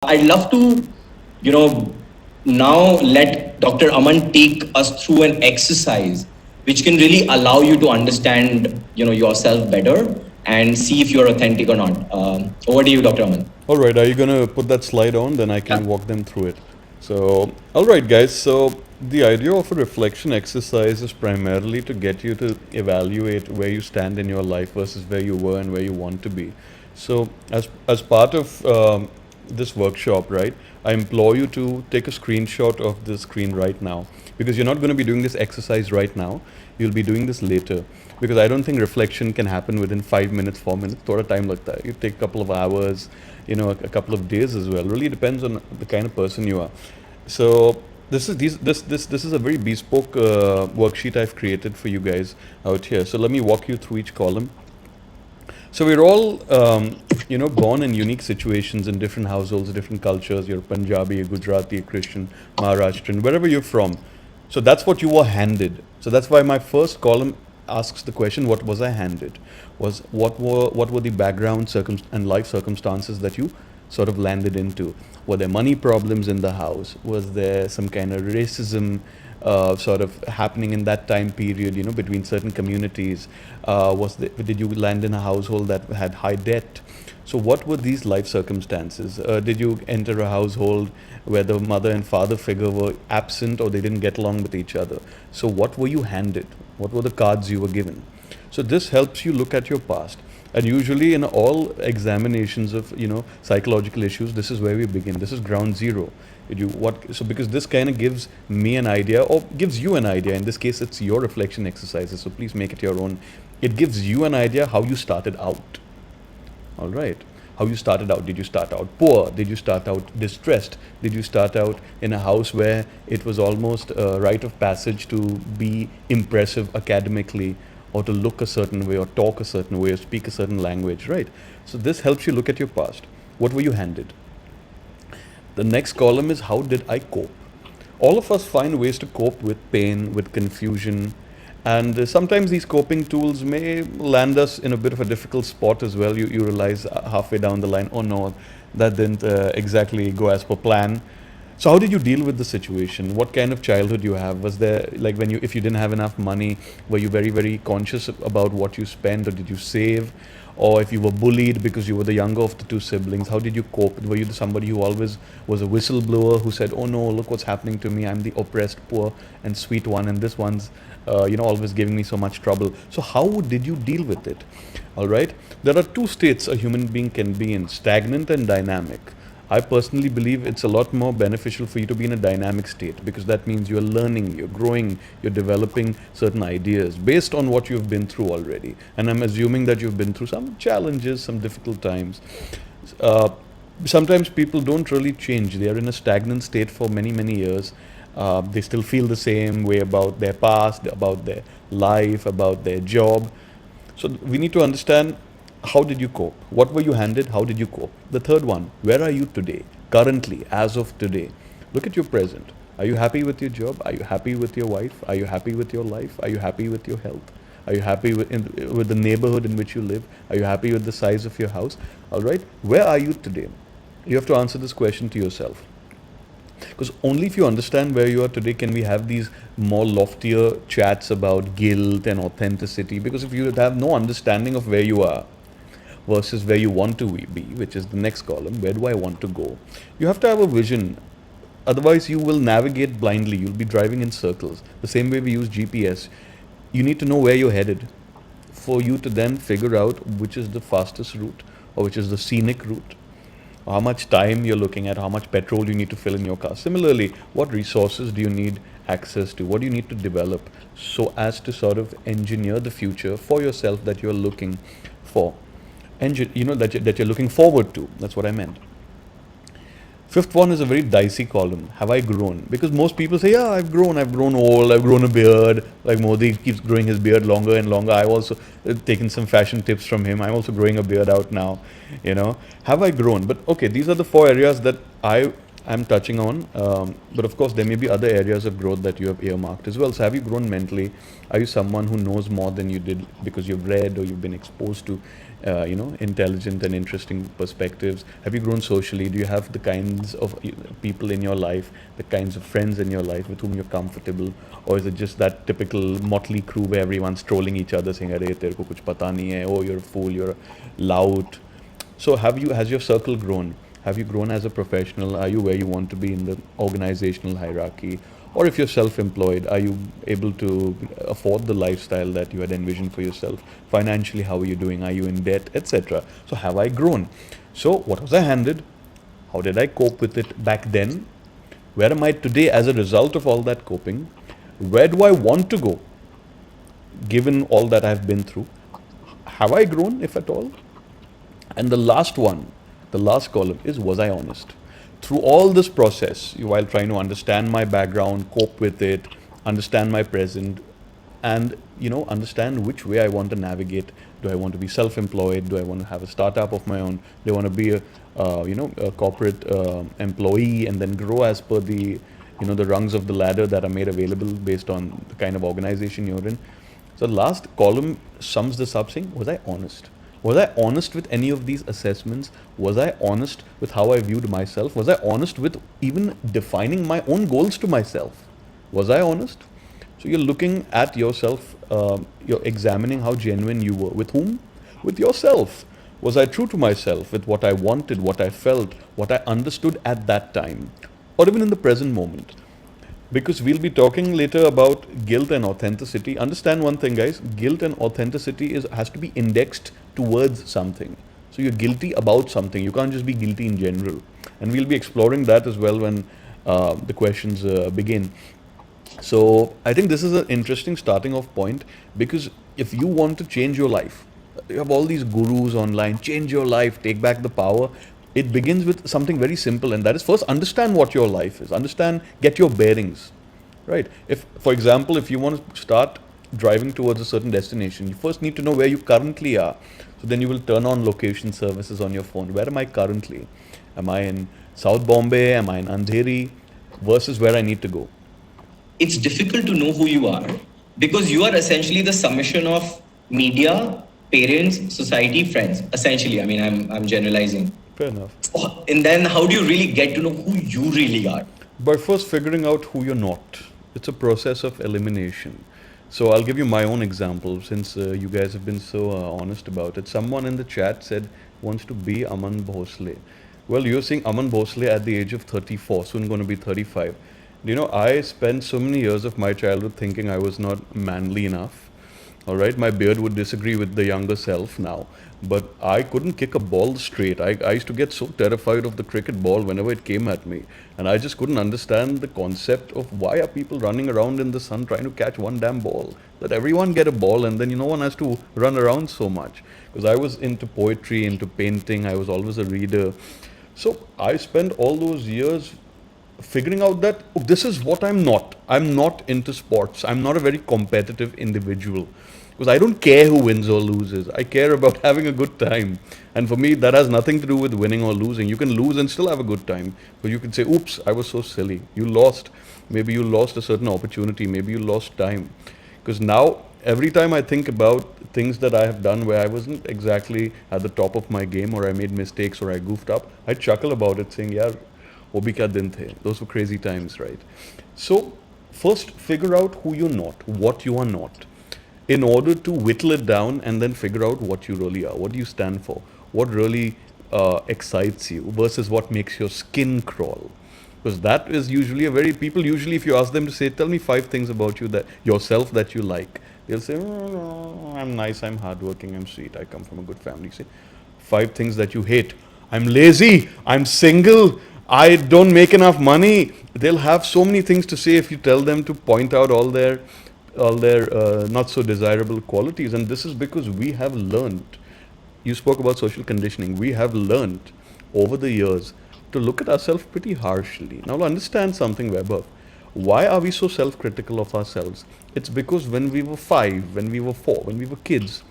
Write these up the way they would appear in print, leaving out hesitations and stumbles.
I'd love to, you know, now let Dr. Aman take us through an exercise which can really allow you to understand, yourself better and see if you're authentic or not. Over to you, Dr. Aman. All right, are you going to put that slide on? Then I can walk them through it. So, all right, guys. So, the idea of a reflection exercise is primarily to get you to evaluate where you stand in your life versus where you were and where you want to be. So, as part of this workshop, right, I implore you to take a screenshot of the screen right now, because you're not going to be doing this exercise right now. You'll be doing this later, because I don't think reflection can happen within 5 minutes, 4 minutes. थोड़ा time लगता है. You take a couple of hours, a couple of days as well. Really depends on the kind of person you are. So this is a very bespoke worksheet I've created for you guys out here. So let me walk you through each column. So we're all, born in unique situations in different households, different cultures. You're Punjabi, Gujarati, Christian, Maharashtrian, wherever you're from. So that's what you were handed. So that's why my first column asks the question: what was I handed? What were the background and life circumstances that you sort of landed into? Were there money problems in the house? Was there some kind of racism sort of happening in that time period, between certain communities? Did you land in a household that had high debt? So what were these life circumstances? Did you enter a household where the mother and father figure were absent, or they didn't get along with each other? So what were you handed? What were the cards you were given? So this helps you look at your past. And usually in all examinations of psychological issues, this is where we begin. This is ground zero. Because this kind of gives me an idea, or gives you an idea. In this case, it's your reflection exercises, so please make it your own. It gives you an idea how you started out. All right. How you started out. Did you start out poor? Did you start out distressed? Did you start out in a house where it was almost a rite of passage to be impressive academically, or to look a certain way, or talk a certain way, or speak a certain language, right? So this helps you look at your past. What were you handed? The next column is: how did I cope? All of us find ways to cope with pain, with confusion, and sometimes these coping tools may land us in a bit of a difficult spot as well. You realize halfway down the line, oh no, that didn't exactly go as per plan. So how did you deal with the situation? What kind of childhood you have? Was there, like, if you didn't have enough money, were you very, very conscious about what you spent, or did you save? Or if you were bullied because you were the younger of the two siblings, how did you cope? Were you somebody who always was a whistleblower, who said, oh no, look what's happening to me, I'm the oppressed, poor and sweet one, and this one's always giving me so much trouble? So how did you deal with it? All right. There are two states a human being can be in: stagnant and dynamic. I personally believe it's a lot more beneficial for you to be in a dynamic state, because that means you're learning, you're growing, you're developing certain ideas based on what you've been through already. And I'm assuming that you've been through some challenges, some difficult times. Sometimes people don't really change. They are in a stagnant state for many, many years. They still feel the same way about their past, about their life, about their job. So we need to understand: how did you cope? What were you handed? How did you cope? The third one: where are you today? Currently, as of today. Look at your present. Are you happy with your job? Are you happy with your wife? Are you happy with your life? Are you happy with your health? Are you happy with the neighborhood in which you live? Are you happy with the size of your house? All right. Where are you today? You have to answer this question to yourself. Because only if you understand where you are today can we have these more loftier chats about guilt and authenticity. Because if you have no understanding of where you are versus where you want to be, which is the next column, where do I want to go? You have to have a vision. Otherwise, you will navigate blindly. You'll be driving in circles. The same way we use GPS. You need to know where you're headed for you to then figure out which is the fastest route, or which is the scenic route, or how much time you're looking at, how much petrol you need to fill in your car. Similarly, what resources do you need access to? What do you need to develop so as to sort of engineer the future for yourself that you're looking for? That you're looking forward to. That's what I meant. Fifth one is a very dicey column. Have I grown? Because most people say, yeah, I've grown old, I've grown a beard. Like Modi keeps growing his beard longer and longer. I've also taken some fashion tips from him. I'm also growing a beard out now. Have I grown? But okay, these are the 4 areas that I'm touching on. But of course, there may be other areas of growth that you have earmarked as well. So have you grown mentally? Are you someone who knows more than you did because you've read or you've been exposed to intelligent and interesting perspectives? Have you grown socially? Do you have the kinds of people in your life, the kinds of friends in your life with whom you're comfortable? Or is it just that typical motley crew where everyone's trolling each other saying, "Arey, tere ko kuch pata nahi hai. Oh, you're a fool, you're a lout." So has your circle grown? Have you grown as a professional? Are you where you want to be in the organizational hierarchy? Or if you're self-employed, are you able to afford the lifestyle that you had envisioned for yourself? Financially, how are you doing? Are you in debt, etc.? So have I grown? So what was I handed? How did I cope with it back then? Where am I today as a result of all that coping? Where do I want to go given all that I've been through? Have I grown, if at all? And the last one, the last column is, was I honest? Through all this process, while trying to understand my background, cope with it, understand my present, and understand which way I want to navigate. Do I want to be self-employed? Do I want to have a startup of my own? Do I want to be a corporate employee and then grow as per the rungs of the ladder that are made available based on the kind of organization you're in? So the last column sums this up saying, was I honest? Was I honest with any of these assessments? Was I honest with how I viewed myself? Was I honest with even defining my own goals to myself? Was I honest? So you're looking at yourself, you're examining how genuine you were. With whom? With yourself. Was I true to myself with what I wanted, what I felt, what I understood at that time, or even in the present moment? Because we'll be talking later about guilt and authenticity. Understand one thing, guys. Guilt and authenticity has to be indexed towards something. So you're guilty about something. You can't just be guilty in general. And we'll be exploring that as well when the questions begin. So I think this is an interesting starting off point, because if you want to change your life, you have all these gurus online, change your life, take back the power. It begins with something very simple, and that is first understand what your life is. Understand, get your bearings, right? If, for example, if you want to start driving towards a certain destination, you first need to know where you currently are. So then you will turn on location services on your phone. Where am I currently? Am I in South Bombay? Am I in Andheri? Versus where I need to go. It's difficult to know who you are because you are essentially the summation of media, parents, society, friends. Essentially, I mean, I'm generalizing. Fair enough. And then how do you really get to know who you really are? By first figuring out who you're not. It's a process of elimination. So I'll give you my own example, since you guys have been so honest about it. Someone in the chat said wants to be Aman Bhonsle. Well, you're seeing Aman Bhonsle at the age of 34, soon going to be 35. I spent so many years of my childhood thinking I was not manly enough. All right, my beard would disagree with the younger self now, but I couldn't kick a ball straight. I used to get so terrified of the cricket ball whenever it came at me, and I just couldn't understand the concept of why are people running around in the sun trying to catch one damn ball. Let everyone get a ball, and then no one has to run around so much. Because I was into poetry, into painting, I was always a reader. So I spent all those years figuring out that this is what I'm not. I'm not into sports. I'm not a very competitive individual. Because I don't care who wins or loses. I care about having a good time. And for me, that has nothing to do with winning or losing. You can lose and still have a good time. But you can say, oops, I was so silly. You lost. Maybe you lost a certain opportunity. Maybe you lost time. Because now, every time I think about things that I have done where I wasn't exactly at the top of my game, or I made mistakes, or I goofed up, I chuckle about it saying, yeah, wo bhi kya din the. Those were crazy times, right? So, first figure out who you're not, what you are not, in order to whittle it down and then figure out what you really are. What do you stand for? What really excites you versus what makes your skin crawl? Because that is usually people usually, if you ask them to say, tell me 5 things about you, that yourself that you like, they'll say, oh, I'm nice, I'm hardworking, I'm sweet, I come from a good family. Say 5 things that you hate. I'm lazy, I'm single, I don't make enough money. They'll have so many things to say if you tell them to point out all their not so desirable qualities. And this is because we have learned, you spoke about social conditioning, we have learned over the years to look at ourselves pretty harshly. Now understand something, Vaibhav. Why are we so self-critical of ourselves? It's because when we were 5, when we were 4, when we were kids,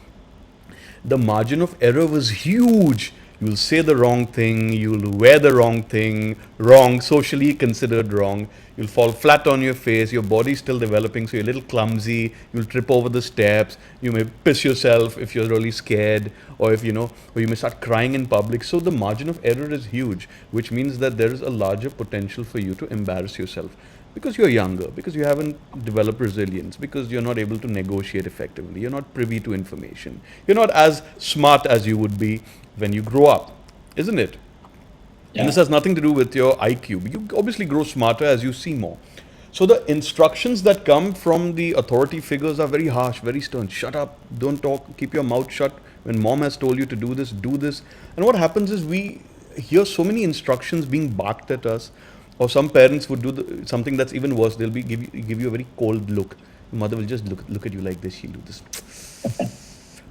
the margin of error was huge. You'll say the wrong thing, you'll wear the wrong thing, wrong, socially considered wrong. You'll fall flat on your face, your body's still developing, so you're a little clumsy, you'll trip over the steps, you may piss yourself if you're really scared, or if or you may start crying in public. So the margin of error is huge, which means that there is a larger potential for you to embarrass yourself because you're younger, because you haven't developed resilience, because you're not able to negotiate effectively, you're not privy to information, you're not as smart as you would be when you grow up, isn't it? And this Yeah. has nothing to do with your IQ. You obviously grow smarter as you see more. So the instructions that come from the authority figures are very harsh, very stern. Shut up, don't talk, keep your mouth shut. When mom has told you to do this, do this. And what happens is we hear so many instructions being barked at us, or some parents would do something that's even worse. They'll give you a very cold look. Your mother will just look at you like this. She'll do this.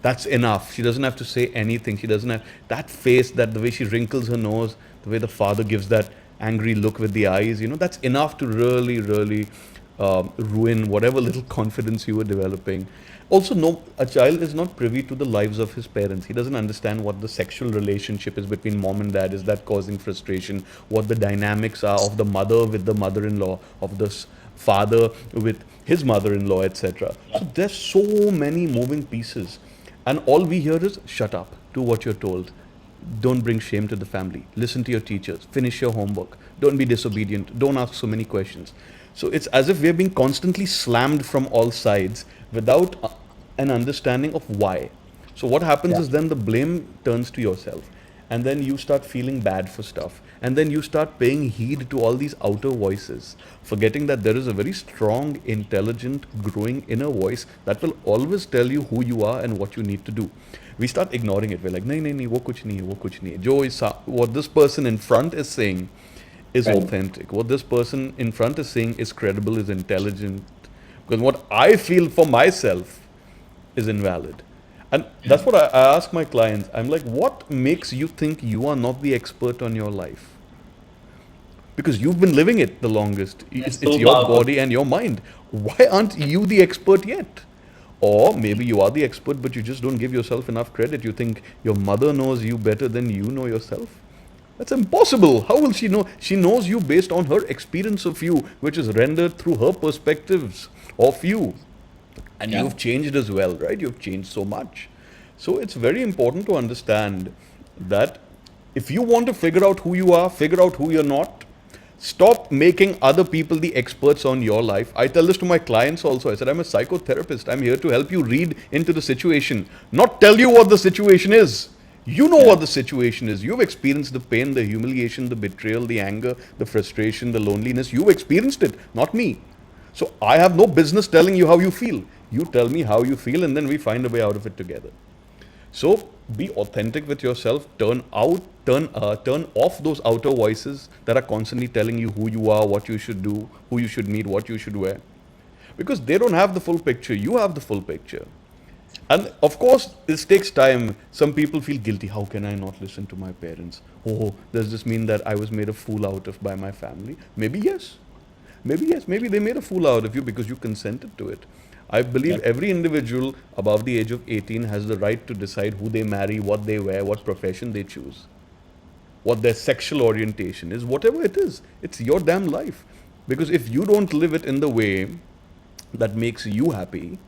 That's enough. She doesn't have to say anything. She doesn't have that face, that the way she wrinkles her nose, the way the father gives that angry look with the eyes. That's enough to really, really ruin whatever little confidence you were developing. Also, no, a child is not privy to the lives of his parents. He doesn't understand what the sexual relationship is between mom and dad. Is that causing frustration? What the dynamics are of the mother with the mother-in-law, of the father with his mother-in-law, etc. So there's so many moving pieces. And all we hear is shut up, do what you're told. Don't bring shame to the family. Listen to your teachers. Finish your homework. Don't be disobedient. Don't ask so many questions. So it's as if we're being constantly slammed from all sides without an understanding of why. So what happens is then the blame turns to yourself. And then you start feeling bad for stuff. And then you start paying heed to all these outer voices, forgetting that there is a very strong, intelligent, growing inner voice that will always tell you who you are and what you need to do. We start ignoring it. We're like, nahi, nahi, nahi, wo kuch nahi hai, wo kuch nahi hai. What this person in front is saying is Right. authentic. What this person in front is saying is credible, is intelligent. Because what I feel for myself is invalid. And that's what I ask my clients. I'm like, what makes you think you are not the expert on your life? Because you've been living it the longest. That's It's so your powerful. body and your mind. Why aren't you the expert yet? Or maybe you are the expert, but you just don't give yourself enough credit. You think your mother knows you better than you know yourself. That's impossible. How will she know? She knows you based on her experience of you, which is rendered through her perspectives of you. And Yeah. you've changed as well, right? You've changed so much. So it's very important to understand that if you want to figure out who you are, figure out who you're not, stop making other people the experts on your life. I tell this to my clients also. I said, I'm a psychotherapist. I'm here to help you read into the situation, not tell you what the situation is. You know Yeah. what the situation is. You've experienced the pain, the humiliation, the betrayal, the anger, the frustration, the loneliness. You've experienced it, not me. So I have no business telling you how you feel. You tell me how you feel, and then we find a way out of it together. So be authentic with yourself. Turn off those outer voices that are constantly telling you who you are, what you should do, who you should meet, what you should wear, because they don't have the full picture. You have the full picture. And of course, this takes time. Some people feel guilty. How can I not listen to my parents? Oh, does this mean that I was made a fool out of by my family? Maybe yes. Maybe yes. Maybe they made a fool out of you because you consented to it. I believe Yeah. every individual above the age of 18 has the right to decide who they marry, what they wear, what profession they choose, what their sexual orientation is, whatever it is. It's your damn life. Because if you don't live it in the way that makes you happy,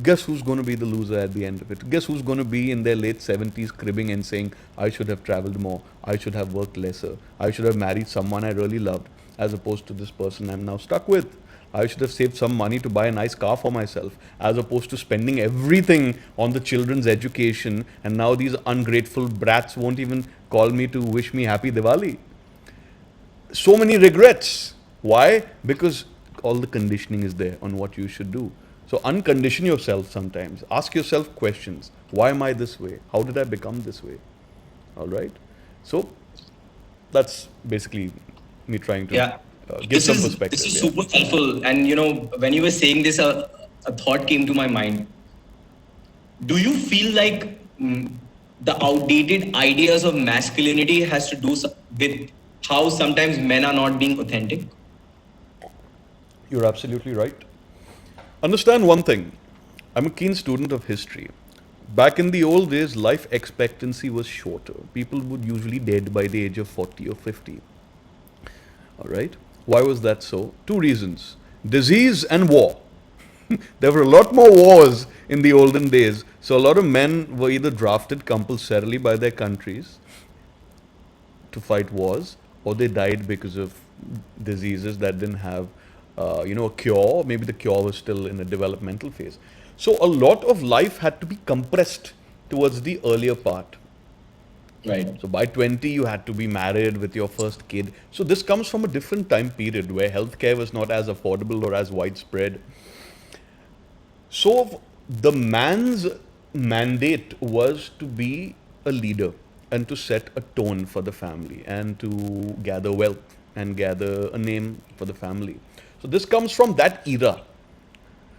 guess who's going to be the loser at the end of it? Guess who's going to be in their late 70s cribbing and saying, I should have traveled more, I should have worked lesser, I should have married someone I really loved, as opposed to this person I'm now stuck with. I should have saved some money to buy a nice car for myself, as opposed to spending everything on the children's education, and now these ungrateful brats won't even call me to wish me happy Diwali. So many regrets. Why? Because all the conditioning is there on what you should do. So uncondition yourself sometimes. Ask yourself questions. Why am I this way? How did I become this way? All right. So that's basically me trying to Yeah. give some This perspective. is Yeah. super helpful. And when you were saying this, a thought came to my mind. Do you feel like the outdated ideas of masculinity has to do with how sometimes men are not being authentic? You're absolutely right. Understand one thing. I'm a keen student of history. Back in the old days, life expectancy was shorter. People would usually dead by the age of 40 or 50. All right. Why was that so? Two reasons: disease and war. There were a lot more wars in the olden days, so a lot of men were either drafted compulsorily by their countries to fight wars, or they died because of diseases that didn't have, a cure. Maybe the cure was still in a developmental phase. So a lot of life had to be compressed towards the earlier part. Right. So by 20, you had to be married with your first kid. So this comes from a different time period where healthcare was not as affordable or as widespread. So the man's mandate was to be a leader and to set a tone for the family and to gather wealth and gather a name for the family. So this comes from that era.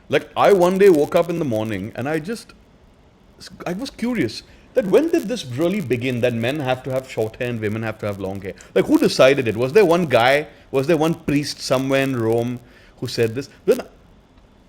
Like I one day woke up in the morning and I was curious that when did this really begin that men have to have short hair and women have to have long hair? Like who decided it? Was there one guy? Was there one priest somewhere in Rome who said this? Then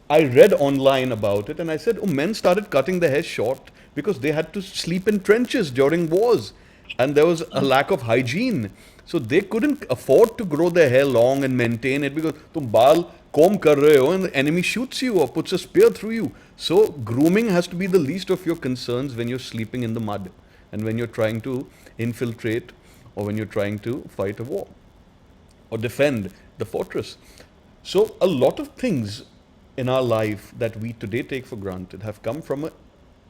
I read online about it and I said, oh, men started cutting their hair short because they had to sleep in trenches during wars and there was a lack of hygiene. So they couldn't afford to grow their hair long and maintain it because tum baal comb kar rahe ho and the enemy shoots you or puts a spear through you. So grooming has to be the least of your concerns when you're sleeping in the mud and when you're trying to infiltrate or when you're trying to fight a war or defend the fortress. So a lot of things in our life that we today take for granted have come from a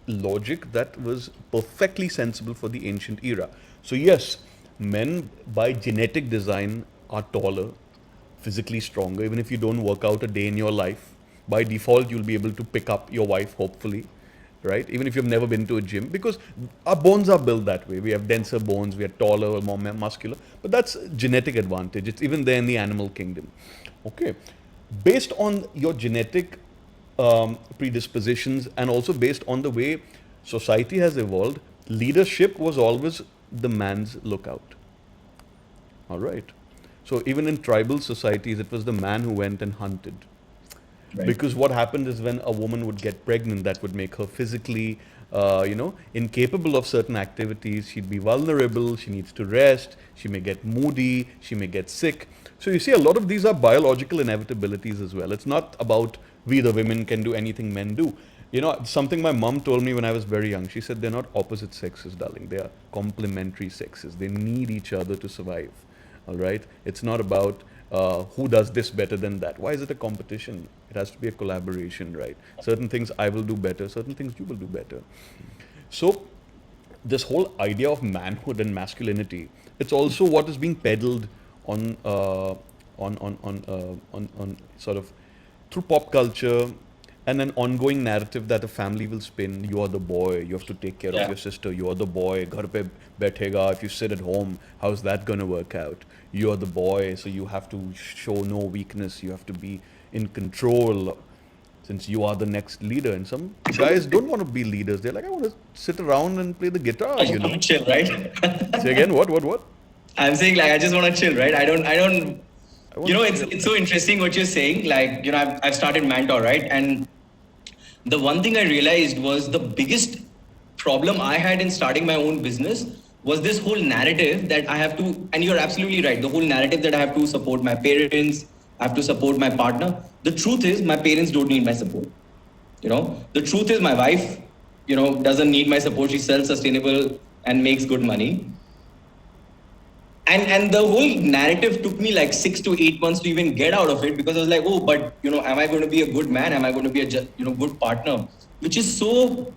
logic that was perfectly sensible for the ancient era. So yes, men by genetic design are taller, physically stronger. Even if you don't work out a day in your life, by default you'll be able to pick up your wife, hopefully, right? Even if you've never been to a gym, because our bones are built that way. We have denser bones, we are taller, more muscular, but that's genetic advantage. It's even there in the animal kingdom. Okay, based on your genetic predispositions and also based on the way society has evolved, leadership was always the man's lookout. All right. So even in tribal societies, it was the man who went and hunted. Right. Because what happened is when a woman would get pregnant, that would make her physically, incapable of certain activities. She'd be vulnerable. She needs to rest. She may get moody. She may get sick. So you see, a lot of these are biological inevitabilities as well. It's not about we the women can do anything men do. Something my mom told me when I was very young. She said they're not opposite sexes, darling. They are complementary sexes. They need each other to survive. All right. It's not about who does this better than that. Why is it a competition? It has to be a collaboration, right? Certain things I will do better, certain things you will do better. So this whole idea of manhood and masculinity, it's also what is being peddled on sort of through pop culture and an ongoing narrative that a family will spin. You are the boy, you have to take care of your sister. You are the boy, ghar pe baithega. If you sit at home, how's that going to work out? You are the boy, so you have to show no weakness. You have to be in control since you are the next leader. And some guys don't want to be leaders. They're like, I want to sit around and play the guitar, I just want to chill, right? Say again, what? I'm saying like I just want to chill, right? I don't. I want to chill. It's so interesting what you're saying. Like I've started Mantor, right? And the one thing I realized was the biggest problem I had in starting my own business was this whole narrative that I have to, and you're absolutely right, the whole narrative that I have to support my parents, I have to support my partner. The truth is, my parents don't need my support. The truth is, my wife, doesn't need my support. She's self-sustainable and makes good money. And the whole narrative took me like 6 to 8 months to even get out of it, because I was like, oh, but am I going to be a good man? Am I going to be a good partner? Which is so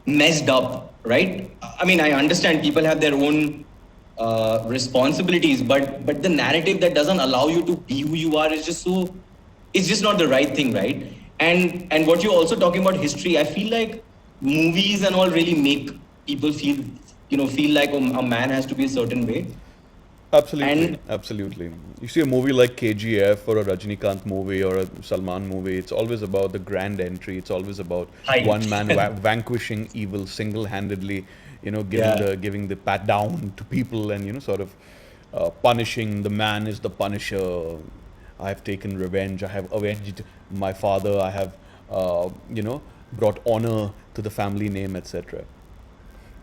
messed up, right? I mean, I understand people have their own responsibilities, but the narrative that doesn't allow you to be who you are is just it's just not the right thing, right? And what you're also talking about history, I feel like movies and all really make people feel like a man has to be a certain way. Absolutely, And absolutely. You see a movie like KGF or a Rajinikanth movie or a Salman movie, it's always about the grand entry. It's always about Right. one man vanquishing evil single-handedly, giving the pat down to people and sort of punishing. The man is the punisher. I have taken revenge. I have avenged my father. I have, brought honor to the family name, etc.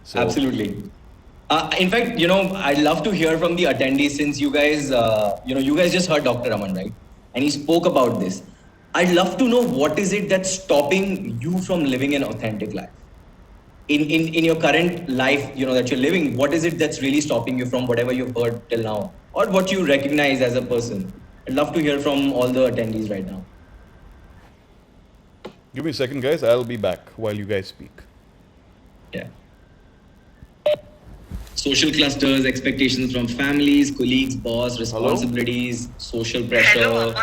So, Absolutely. In fact, I'd love to hear from the attendees since you guys just heard Dr. Aman, right? And he spoke about this. I'd love to know what is it that's stopping you from living an authentic life? In your current life, that you're living, what is it that's really stopping you from whatever you've heard till now? Or what you recognize as a person? I'd love to hear from all the attendees right now. give me a second, guys. I'll be back while you guys speak. Yeah. Social clusters, expectations from families, colleagues, boss, Hello? responsibilities, social Hello, pressure, Aman.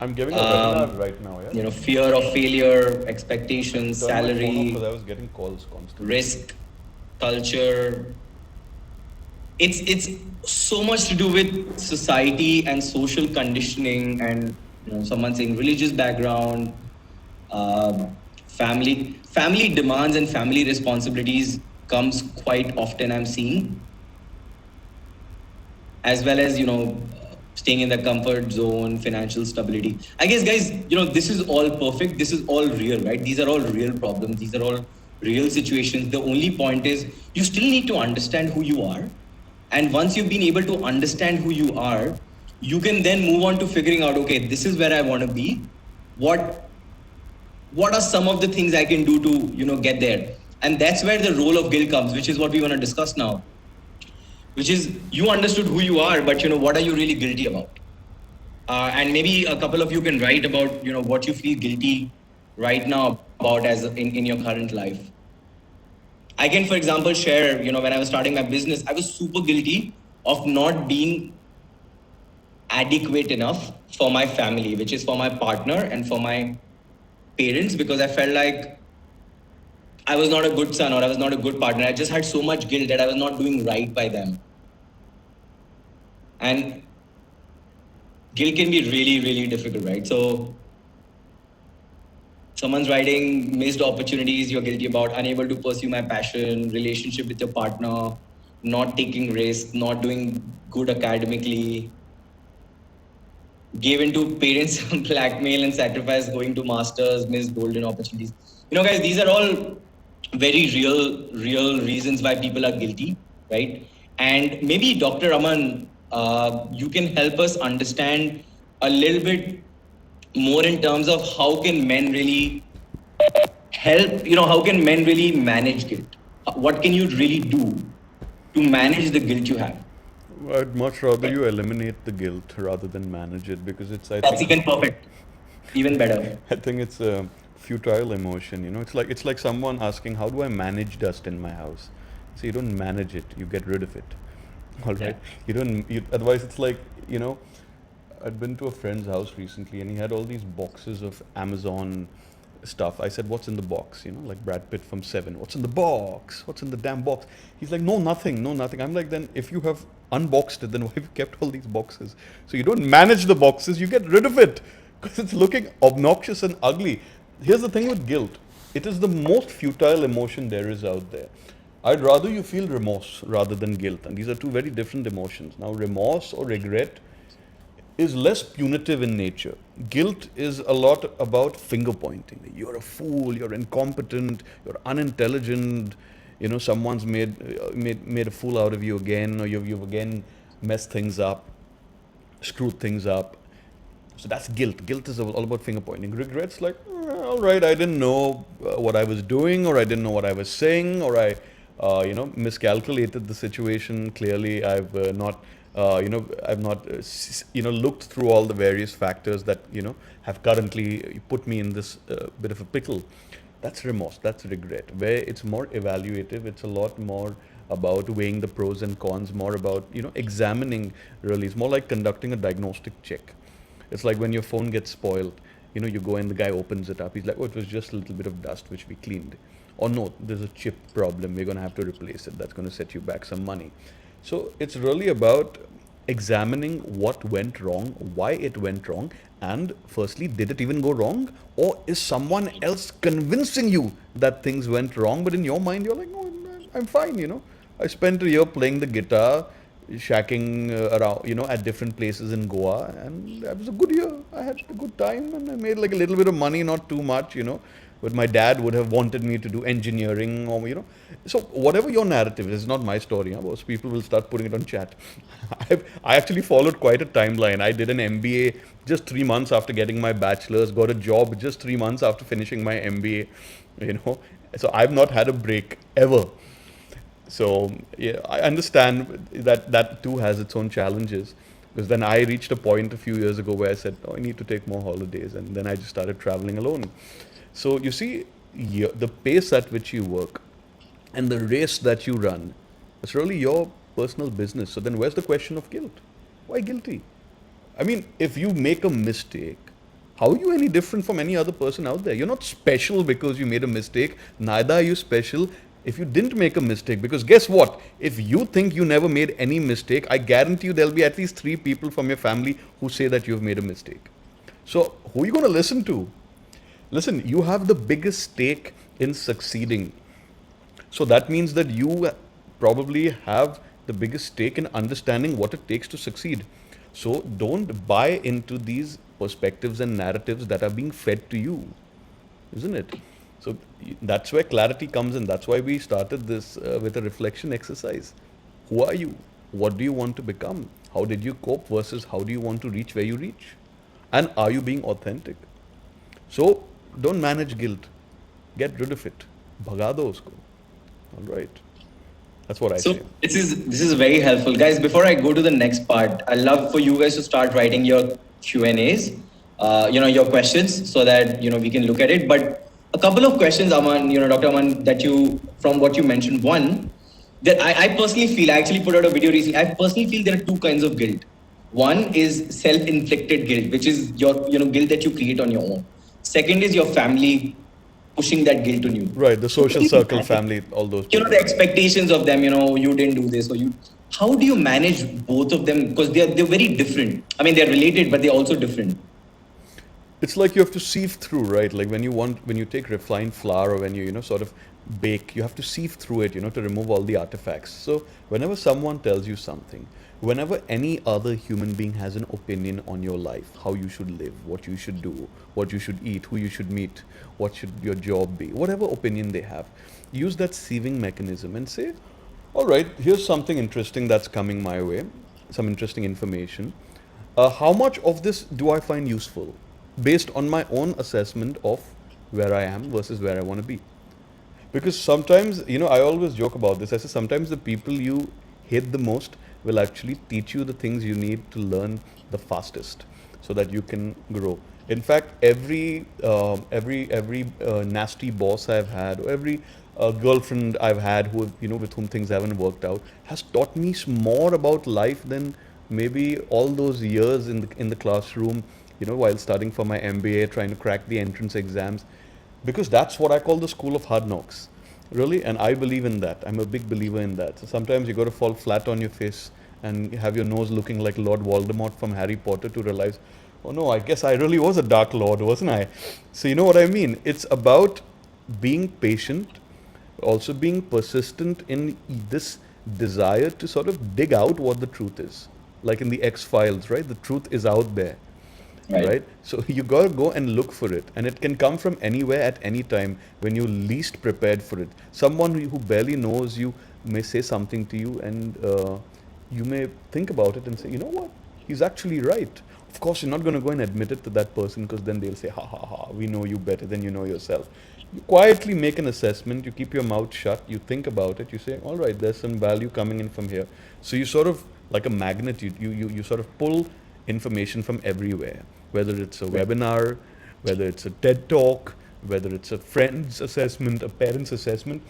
I'm giving a webinar right now, yeah? fear of failure, I expectations, turned my phone off because salary, I was getting calls constantly. risk, culture. It's so much to do with society and social conditioning, and someone saying religious background, family demands and family responsibilities comes quite often, I'm seeing, as well as staying in the comfort zone, financial stability. I guess, guys, this is all perfect, this is all real, right? These are all real problems, these are all real situations. The only point is you still need to understand who you are, and once you've been able to understand who you are, you can then move on to figuring out, okay, this is where I want to be. What are some of the things I can do to get there? And that's where the role of guilt comes, which is what we want to discuss now, which is you understood who you are, but what are you really guilty about? And maybe a couple of you can write about what you feel guilty right now about as in your current life. I can, for example, share, when I was starting my business, I was super guilty of not being adequate enough for my family, which is for my partner and for my parents, because I felt like I was not a good son or I was not a good partner. I just had so much guilt that I was not doing right by them. And guilt can be really, really difficult, right? So someone's writing missed opportunities you're guilty about, unable to pursue my passion, relationship with your partner, not taking risks, not doing good academically, gave into parents blackmail and sacrifice, going to masters, missed golden opportunities. Guys, these are all very real reasons why people are guilty, right? And maybe Dr. Aman, you can help us understand a little bit more in terms of how can men really help, how can men really manage guilt? What can you really do to manage the guilt you have? I'd much rather you eliminate the guilt rather than manage it because I That's think, even perfect, even better. I think it's a futile emotion. It's like someone asking, "How do I manage dust in my house?" So you don't manage it; you get rid of it. All right. Yeah. You don't. Otherwise, it's like I'd been to a friend's house recently, and he had all these boxes of Amazon stuff. I said, "What's in the box?" Like Brad Pitt from Seven. What's in the box? What's in the damn box? He's like, "No, nothing, no, nothing." I'm like, "Then if you have unboxed it, then why have you kept all these boxes?" So you don't manage the boxes; you get rid of it because it's looking obnoxious and ugly. Here's the thing with guilt: it is the most futile emotion there is out there. I'd rather you feel remorse rather than guilt, and these are two very different emotions. Now, remorse or regret is less punitive in nature. Guilt is a lot about finger pointing. You're a fool, you're incompetent, you're unintelligent, someone's made a fool out of you again, or you've again messed things up, screwed things up. So that's guilt. Guilt is all about finger pointing. Regret's like, all right, I didn't know what I was doing, or I didn't know what I was saying, or I, miscalculated the situation. Clearly, I've not, looked through all the various factors that have currently put me in this bit of a pickle. That's remorse. That's regret. Where it's more evaluative. It's a lot more about weighing the pros and cons. More about examining. Really, it's more like conducting a diagnostic check. It's like when your phone gets spoiled, you go and the guy opens it up. He's like, oh, it was just a little bit of dust which we cleaned. Or no, there's a chip problem. We're going to have to replace it. That's going to set you back some money. So it's really about examining what went wrong, why it went wrong, and firstly, did it even go wrong? Or is someone else convincing you that things went wrong, but in your mind, you're like, no, I'm fine. I spent a year playing the guitar, shacking around, at different places in Goa, and that was a good year. I had a good time, and I made like a little bit of money, not too much. but my dad would have wanted me to do engineering, or so whatever your narrative is, not my story. Most people will start putting it on chat. I actually followed quite a timeline. I did an MBA just 3 months after getting my bachelor's, got a job just 3 months after finishing my MBA. So I've not had a break ever. So yeah, I understand that that too has its own challenges. Because then I reached a point a few years ago where I said, "Oh, I need to take more holidays," and then I just started traveling alone. So you see, the pace at which you work and the race that you run, it's really your personal business. So then, where's the question of guilt? Why guilty? I mean, if you make a mistake, how are you any different from any other person out there? You're not special because you made a mistake. Neither are you special if you didn't make a mistake. Because guess what? If you think you never made any mistake, I guarantee you there'll be at least 3 people from your family who say that you've made a mistake. So who are you going to listen to? Listen, you have the biggest stake in succeeding. So that means that you probably have the biggest stake in understanding what it takes to succeed. So don't buy into these perspectives and narratives that are being fed to you, isn't it? So that's where clarity comes in. That's why we started this with a reflection exercise. Who are you? What do you want to become? How did you cope versus how do you want to reach where you reach? And are you being authentic? So don't manage guilt. Get rid of it. Bhaga do usko. All right. That's what I So say. this is very helpful, guys. Before I go to the next part, I love for you guys to start writing your Q&As, your questions, so that we can look at it. But a couple of questions, Aman, Dr. Aman, that you from what you mentioned. One, that I personally feel, I actually put out a video recently. I personally feel there are two kinds of guilt. One is self-inflicted guilt, which is your guilt that you create on your own. Second is your family pushing that guilt on you. Right. The social circle, family, all those people. The expectations of them, you didn't do this, or you. How do you manage both of them? Because they're very different. I mean, they're related, but they're also different. It's like you have to sieve through, right? Like when you take refined flour, or when you sort of bake, you have to sieve through it, to remove all the artifacts. So whenever someone tells you something, whenever any other human being has an opinion on your life, how you should live, what you should do, what you should eat, who you should meet, what should your job be, whatever opinion they have, use that sieving mechanism and say, all right, here's something interesting that's coming my way, some interesting information. How much of this do I find useful based on my own assessment of where I am versus where I want to be? Because sometimes, I always joke about this. I say sometimes the people you hate the most will actually teach you the things you need to learn the fastest, so that you can grow. In fact, every nasty boss I've had, or every girlfriend I've had who with whom things haven't worked out, has taught me more about life than maybe all those years in the classroom, while studying for my MBA, trying to crack the entrance exams, because that's what I call the school of hard knocks, really. And I believe in that. I'm a big believer in that. So sometimes you got to fall flat on your face and have your nose looking like Lord Voldemort from Harry Potter to realize, oh no, I guess I really was a dark lord, wasn't I? So you know what I mean? It's about being patient, also being persistent in this desire to sort of dig out what the truth is. Like in the X-Files, right? The truth is out there, right? So you got to go and look for it, and it can come from anywhere at any time when you're least prepared for it. Someone who barely knows you may say something to you, and you may think about it and say, you know what, he's actually right. Of course, you're not going to go and admit it to that person, because then they'll say, ha ha ha, we know you better than you know yourself. You quietly make an assessment, you keep your mouth shut, you think about it, you say, all right, there's some value coming in from here. So you sort of, like a magnet, you sort of pull information from everywhere, whether it's a webinar, whether it's a TED talk, whether it's a friend's assessment, a parent's assessment.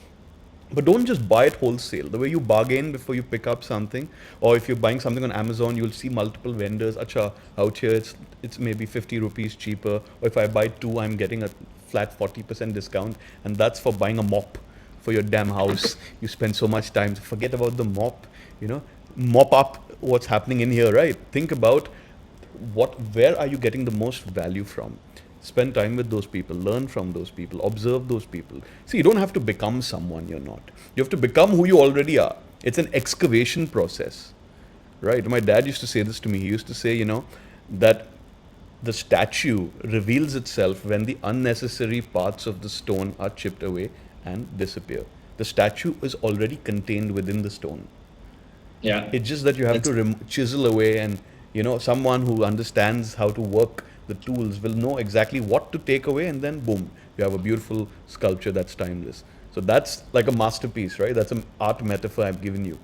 But don't just buy it wholesale. The way you bargain before you pick up something, or if you're buying something on Amazon, you'll see multiple vendors. Acha, out here it's maybe 50 rupees cheaper. Or if I buy two, I'm getting a flat 40% discount, and that's for buying a mop for your damn house. You spend so much time. Forget about the mop. Mop up what's happening in here, right? Think about where are you getting the most value from? Spend time with those people, learn from those people, observe those people. See, you don't have to become someone you're not. You have to become who you already are. It's an excavation process, right? My dad used to say this to me. He used to say, that The statue reveals itself when the unnecessary parts of the stone are chipped away and disappear. The statue is already contained within the stone. Yeah. It's just that you have to chisel away, and someone who understands how to work the tools will know exactly what to take away, and then boom, you have a beautiful sculpture that's timeless. So that's like a masterpiece, right? That's an art metaphor I've given you.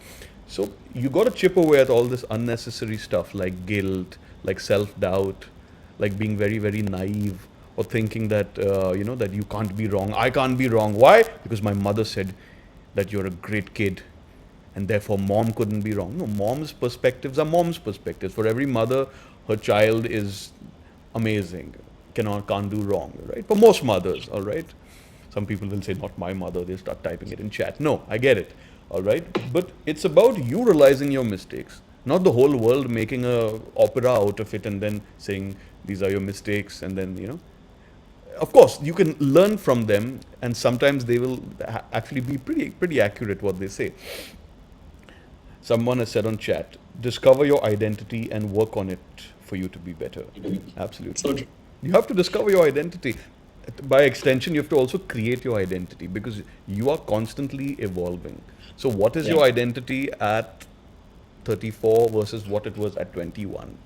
So you got to chip away at all this unnecessary stuff like guilt, like self-doubt, like being very, very naive, or thinking that that you can't be wrong. I can't be wrong. Why? Because my mother said that you're a great kid, and therefore mom couldn't be wrong. No, mom's perspectives are mom's perspectives. For every mother, her child is amazing, can't do wrong, right? For most mothers, all right. Some people will say, not my mother, they start typing it in chat. No, I get it, all right. But it's about you realizing your mistakes, not the whole world making a opera out of it and then saying these are your mistakes, and then of course you can learn from them, and sometimes they will actually be pretty accurate what they say. Someone has said on chat, discover your identity and work on it for you to be better. Absolutely. So true. You have to discover your identity. By extension, you have to also create your identity, because you are constantly evolving. So, what is Yeah. your identity at 34 versus what it was at 21?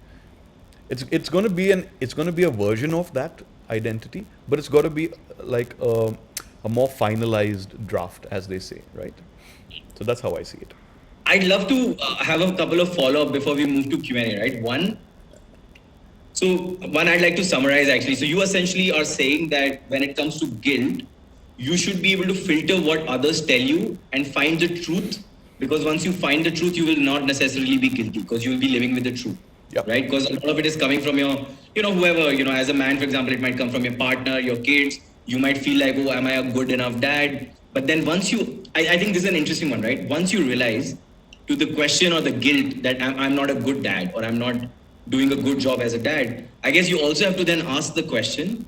It's going to be a version of that identity, but it's got to be like a more finalized draft, as they say, right? So that's how I see it. I'd love to have a couple of follow-up before we move to Q&A, right? One, I'd like to summarize actually. So you essentially are saying that when it comes to guilt, you should be able to filter what others tell you and find the truth, because once you find the truth, you will not necessarily be guilty because you will be living with the truth. Yep. Right? Because a lot of it is coming from your, whoever, as a man, for example, it might come from your partner, your kids. You might feel like, oh, am I a good enough dad? But then once I think this is an interesting one, right? Once you realize to the question or the guilt that I'm not a good dad, or I'm not doing a good job as a dad, I guess you also have to then ask the question,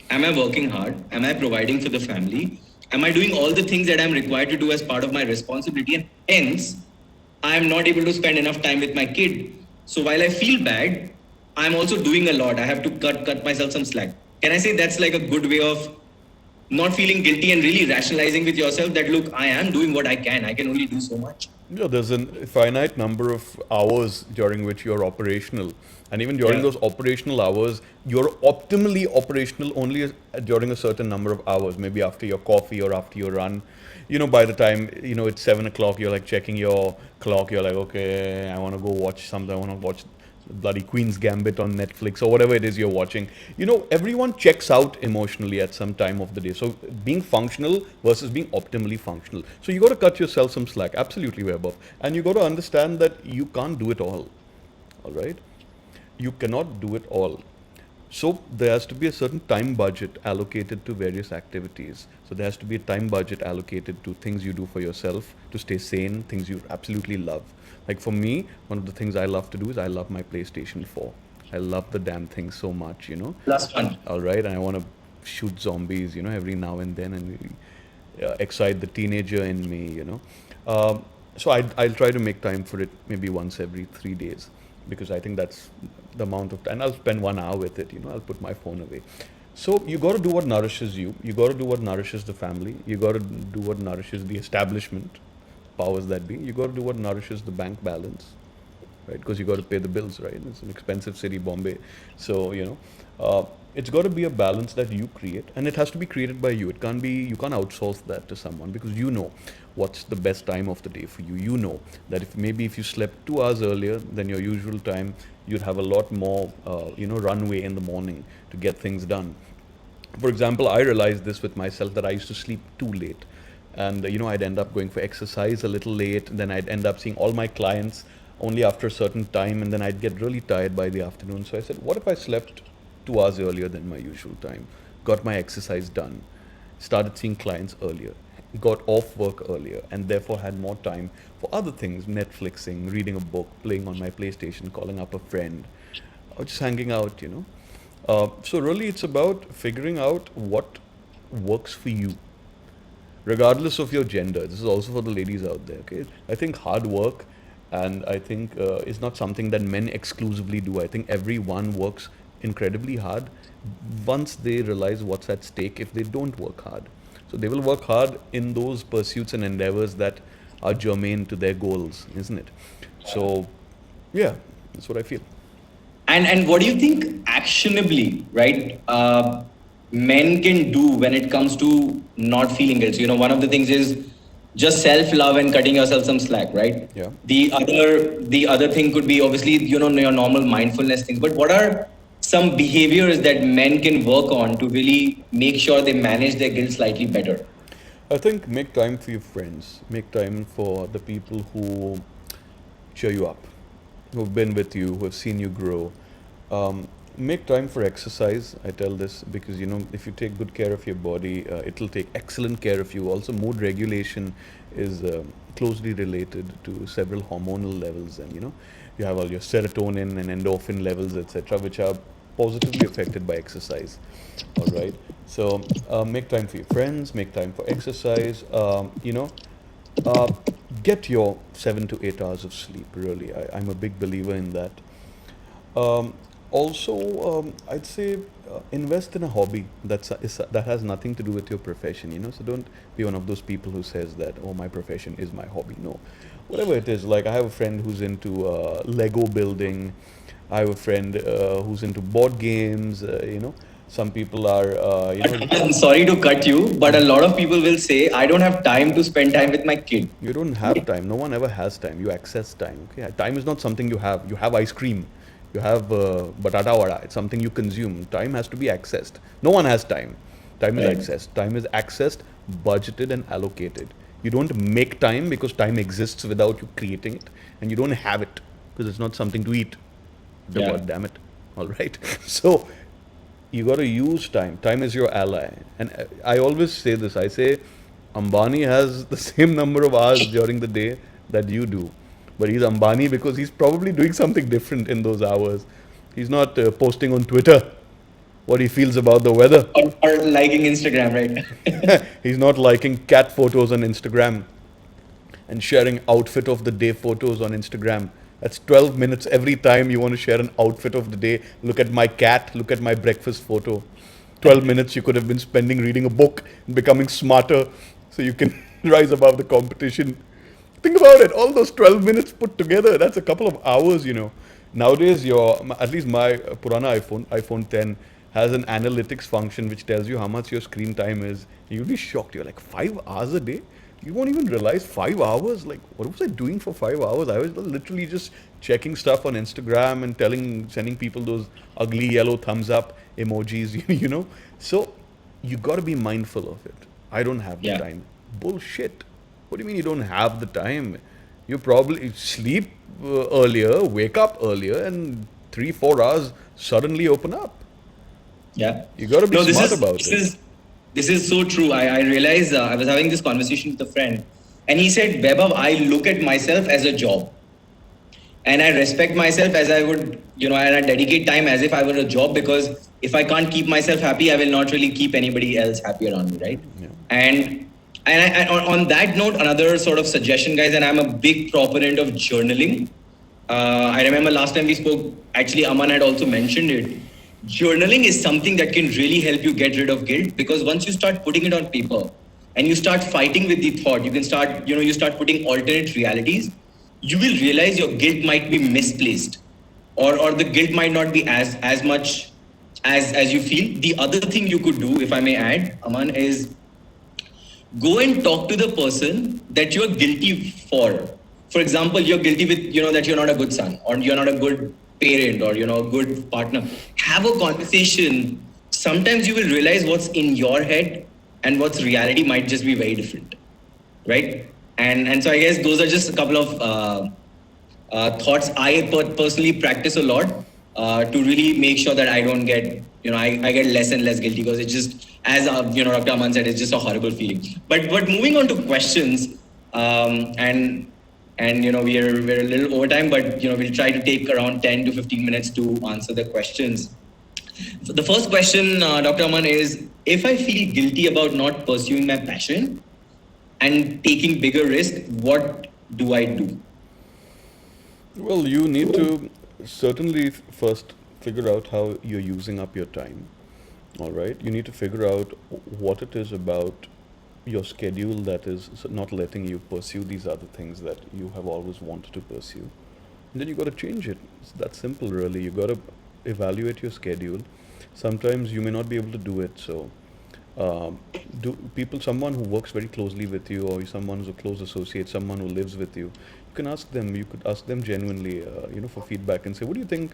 am I working hard? Am I providing for the family? Am I doing all the things that I'm required to do as part of my responsibility? And hence, I'm not able to spend enough time with my kid. So while I feel bad, I'm also doing a lot. I have to cut myself some slack. Can I say that's like a good way of not feeling guilty and really rationalizing with yourself that, look, I am doing what I can. I can only do so much. There's a finite number of hours during which you're operational. And even during those operational hours, you're optimally operational only during a certain number of hours, maybe after your coffee or after your run. By the time, it's 7 o'clock, you're like checking your clock, you're like, okay, I want to go watch something, I want to watch bloody Queen's Gambit on Netflix or whatever it is you're watching. Everyone checks out emotionally at some time of the day. So being functional versus being optimally functional. So you got to cut yourself some slack. Absolutely, Vaibhav. And you got to understand that you can't do it all. All right? You cannot do it all. So there has to be a certain time budget allocated to various activities. So there has to be a time budget allocated to things you do for yourself to stay sane, things you absolutely love. Like for me, one of the things I love to do is I love my PlayStation 4. I love the damn thing so much, Plus fun. All right, and I want to shoot zombies, every now and then, and excite the teenager in me, So I'll try to make time for it maybe once every 3 days, because I think that's the amount of time. I'll spend 1 hour with it, I'll put my phone away. So you got to do what nourishes you. You got to do what nourishes the family. You got to do what nourishes the establishment, powers that be. You got to do what nourishes the bank balance, right? Because you got to pay the bills, right? It's an expensive city, Bombay. So, it's got to be a balance that you create, and it has to be created by you. You can't outsource that to someone, because you know what's the best time of the day for you. You know that if you slept 2 hours earlier than your usual time, you'd have a lot more, runway in the morning to get things done. For example, I realized this with myself, that I used to sleep too late. And, I'd end up going for exercise a little late. Then I'd end up seeing all my clients only after a certain time. And then I'd get really tired by the afternoon. So I said, what if I slept 2 hours earlier than my usual time? Got my exercise done. Started seeing clients earlier. Got off work earlier. And therefore had more time for other things. Netflixing, reading a book, playing on my PlayStation, calling up a friend. Or just hanging out, So really it's about figuring out what works for you, regardless of your gender. This is also for the ladies out there, okay? I think hard work, and I think is not something that men exclusively do. I think everyone works incredibly hard once they realize what's at stake if they don't work hard. So they will work hard in those pursuits and endeavors that are germane to their goals, isn't it? So, yeah, that's what I feel. And what do you think actionably, right? Men can do when it comes to not feeling guilt. So, one of the things is just self love and cutting yourself some slack, right? Yeah. The other thing could be obviously your normal mindfulness things. But what are some behaviors that men can work on to really make sure they manage their guilt slightly better? I think make time for your friends, make time for the people who cheer you up, who've been with you, who have seen you grow. Make time for exercise. I tell this because if you take good care of your body, it'll take excellent care of you. Also, mood regulation is closely related to several hormonal levels, and you have all your serotonin and endorphin levels, etc., which are positively affected by exercise. All right. So make time for your friends, make time for exercise. Uh, get your 7 to 8 hours of sleep. Really, I'm a big believer in that. Um, Also, I'd say invest in a hobby that has nothing to do with your profession. So don't be one of those people who says that, oh, my profession is my hobby. No, whatever it is. Like I have a friend who's into Lego building. I have a friend who's into board games. Some people are, I'm sorry to cut you, but a lot of people will say, I don't have time to spend time with my kid. you don't have time. No one ever has time. You access time. Okay, time is not something you have. You have ice cream. You have batata vada. It's something you consume. Time has to be accessed. No one has time. Time is Right. accessed. Time is accessed, budgeted, and allocated. You don't make time because time exists without you creating it, and you don't have it because it's not something to eat. Yeah. God damn it! All right. So you got to use time. Time is your ally. And I always say this. I say Ambani has the same number of hours during the day that you do. But he's Ambani because he's probably doing something different in those hours. He's not posting on Twitter what he feels about the weather. Or liking Instagram, right? He's not liking cat photos on Instagram and sharing outfit of the day photos on Instagram. That's 12 minutes every time you want to share an outfit of the day. Look at my cat, look at my breakfast photo. 12 minutes you could have been spending reading a book and becoming smarter so you can rise above the competition. Think about it, all those 12 minutes put together, that's a couple of hours. Nowadays, at least my Purana iPhone 10, has an analytics function which tells you how much your screen time is. You'll be shocked. You're like, 5 hours a day? You won't even realize 5 hours. Like, what was I doing for 5 hours? I was literally just checking stuff on Instagram and sending people those ugly yellow thumbs up emojis. So you got to be mindful of it. I don't have the Yeah. time. Bullshit. What do you mean you don't have the time? You probably sleep earlier, wake up earlier, and 3, 4 hours suddenly open up. Yeah. You got to be No, this smart is about this it. is this is so true. I realized I was having this conversation with a friend, and he said, "Vaibhav, I look at myself as a job, and I respect myself as I would, and I dedicate time as if I were a job because if I can't keep myself happy, I will not really keep anybody else happy around me, right?" Yeah. And on that note, another sort of suggestion, guys, and I'm a big proponent of journaling. I remember last time we spoke, actually, Aman had also mentioned it. Journaling is something that can really help you get rid of guilt because once you start putting it on paper and you start fighting with the thought, you start putting alternate realities, you will realize your guilt might be misplaced or the guilt might not be as much as you feel. The other thing you could do, if I may add, Aman, is go and talk to the person that you're guilty for. For example, you're guilty with, that you're not a good son or you're not a good parent or, a good partner. Have a conversation. Sometimes you will realize what's in your head and what's reality might just be very different. Right. And so I guess those are just a couple of thoughts I personally practice a lot to really make sure that I don't get, I get less and less guilty because it's just, as Dr. Aman said, it's just a horrible feeling. But moving on to questions, and we're a little over time, but we'll try to take around 10 to 15 minutes to answer the questions. So the first question, Dr. Aman, is if I feel guilty about not pursuing my passion and taking bigger risk, what do I do? Well, you need to certainly first figure out how you're using up your time. All right. You need to figure out what it is about your schedule that is not letting you pursue these other things that you have always wanted to pursue. And then you got to change it. It's that simple, really. You got to evaluate your schedule. Sometimes you may not be able to do it. So, um, someone who works very closely with you, or someone who's a close associate, someone who lives with you, you can ask them. You could ask them genuinely, for feedback and say, "What do you think?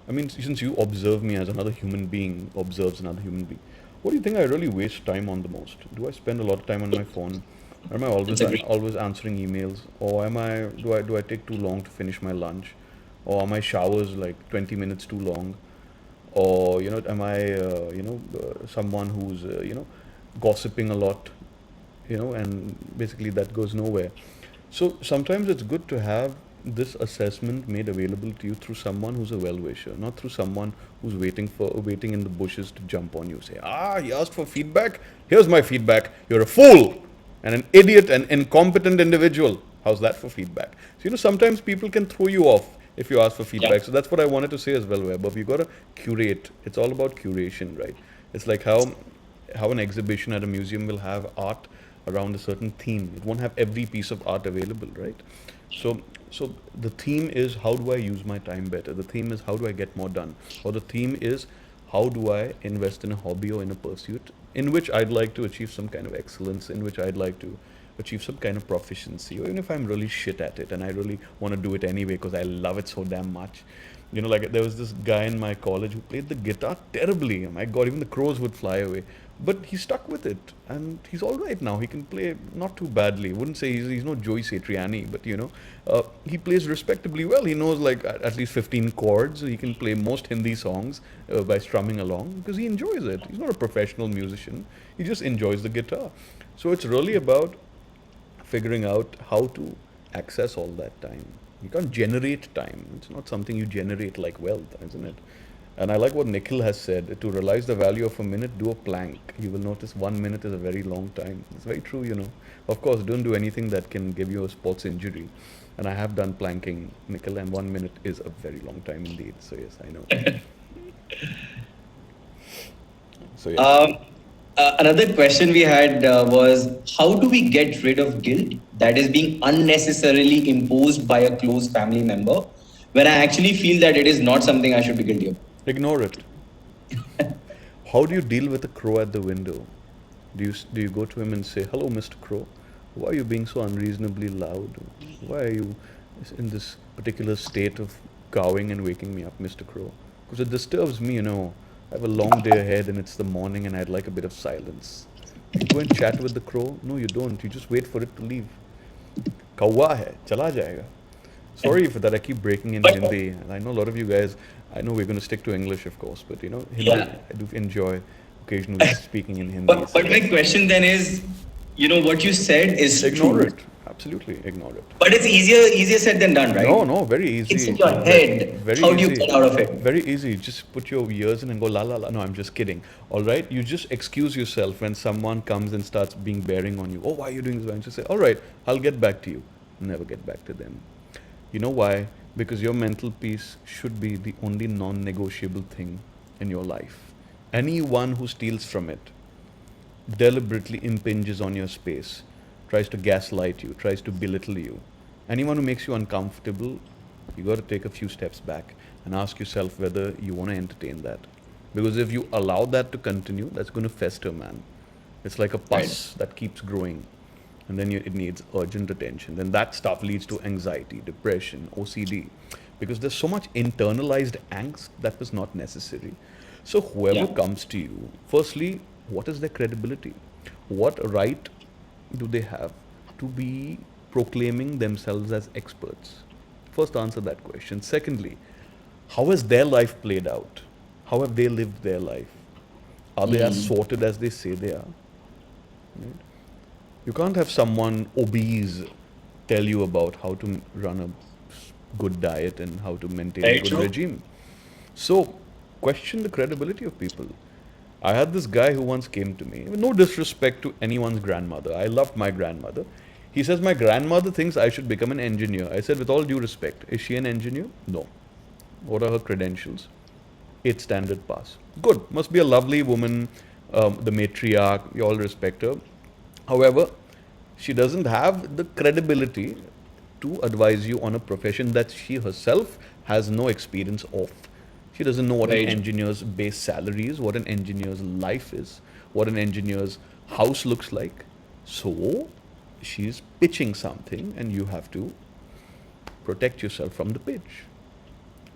I mean, since you observe me as another human being observes another human being, what do you think I really waste time on the most? Do I spend a lot of time on my phone? Or am I That's a great. always answering emails? Or do I take too long to finish my lunch? Or are my showers like 20 minutes too long? Or am I someone who's gossiping a lot, and basically that goes nowhere. So sometimes it's good to have this assessment made available to you through someone who's a well-wisher, not through someone who's waiting in the bushes to jump on you. Say, he asked for feedback. Here's my feedback. You're a fool and an idiot and incompetent individual. How's that for feedback? So sometimes people can throw you off if you ask for Yeah. feedback. So that's what I wanted to say as well, Webb. But you got to curate. It's all about curation, right? It's like how an exhibition at a museum will have art around a certain theme. It won't have every piece of art available, right? So, so the theme is how do I use my time better? The theme is how do I get more done? Or the theme is how do I invest in a hobby or in a pursuit in which I'd like to achieve some kind of excellence, in which I'd like to achieve some kind of proficiency, or even if I'm really shit at it and I really want to do it anyway because I love it so damn much. Like there was this guy in my college who played the guitar terribly. My God, even the crows would fly away. But he stuck with it, and he's all right now. He can play not too badly. Wouldn't say he's no Joey Satriani, but he plays respectably well. He knows like at least 15 chords. He can play most Hindi songs by strumming along because he enjoys it. He's not a professional musician. He just enjoys the guitar. So it's really about figuring out how to access all that time. You can't generate time. It's not something you generate like wealth, isn't it? And I like what Nikhil has said. To realize the value of a minute, do a plank. You will notice 1 minute is a very long time. It's very true. Of course, don't do anything that can give you a sports injury. And I have done planking, Nikhil, and 1 minute is a very long time indeed. So yes, I know. So yeah. Another question we had was, how do we get rid of guilt that is being unnecessarily imposed by a close family member when I actually feel that it is not something I should be guilty of? Ignore it. How do you deal with a crow at the window? Do you go to him and say, "Hello, Mr. Crow, why are you being so unreasonably loud? Why are you in this particular state of cawing and waking me up, Mr. Crow? Because it disturbs me. I have a long day ahead and it's the morning and I'd like a bit of silence." You go and chat with the crow? No, you don't. You just wait for it to leave. Kawa hai, chala jayega. Sorry for that. I keep breaking in But Hindi. And I know a lot of you guys, I know we're going to stick to English, of course, but Hindi, yeah, I do enjoy occasionally speaking in Hindi. but So my question then is, what you said is ignore true, it. Absolutely ignore it. but it's easier said than done, No, right? no, very It's easy. in your head. Very How do you easy. get out of it? Very easy. Just put your ears in and go la la la. No, I'm just kidding. All right. You just excuse yourself when someone comes and starts being bearing on you. Oh, why are you doing this? And just say, all right, I'll get back to you. Never get back to them. You know why? Because your mental peace should be the only non-negotiable thing in your life. Anyone who steals from it deliberately impinges on your space, tries to gaslight you, tries to belittle you. Anyone who makes you uncomfortable, you got to take a few steps back and ask yourself whether you want to entertain that. Because if you allow that to continue, that's going to fester, man. It's like a Right. pus that keeps growing, and then it needs urgent attention. Then that stuff leads to anxiety, depression, OCD, because there's so much internalized angst that was not necessary. So whoever Yeah. comes to you, firstly, what is their credibility? What right do they have to be proclaiming themselves as experts? First, answer that question. Secondly, how has their life played out? How have they lived their life? Are they as Mm. sorted as they say they are? Right? You can't have someone obese tell you about how to run a good diet and how to maintain a Very good true. regime. So, question the credibility of people. I had this guy who once came to me, with no disrespect to anyone's grandmother. I loved my grandmother. He says, "My grandmother thinks I should become an engineer." I said, "With all due respect, is she an engineer?" No. What are her credentials? 8 standard pass. Good. Must be a lovely woman, the matriarch. You all respect her. However, she doesn't have the credibility to advise you on a profession that she herself has no experience of. She doesn't know what an Right. engineer's base salary is, what an engineer's life is, what an engineer's house looks like. So, she's pitching something, and you have to protect yourself from the pitch.